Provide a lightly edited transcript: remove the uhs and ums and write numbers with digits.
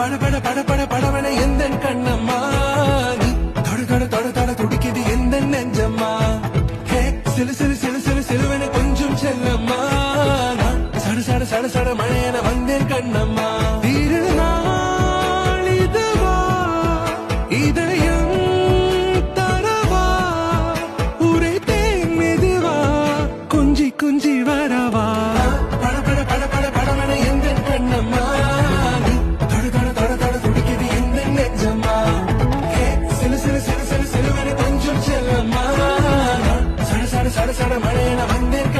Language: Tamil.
பட பட பட படவன எந்த கண்ணம்மா நீ தொட தொட தொட தொட துடிக்குது எந்த நெஞ்சம்மா ஹே சிலு சிலு சிலு சிலு சிலுவன கொஞ்சம் செல்லம்மா நான் சட சட சட சட மழையன வந்தேன் கண்ணம்மா திருநாள் இதுவா இதயம் தரவா உரைத்தேன் மெதுவா கொஞ்சி கொஞ்சி வரவா பட பட பட பட படவன எந்த கண்ணம்மா நீ தொட தொட தொட தொட துடிக்குது எந்த நெஞ்சம்மா ஹே சிலு சிலு சிலு சிலு சிலுவன கொஞ்சம் செல்லம்மா நான் சட சட சட சட மழையன வந்தேன்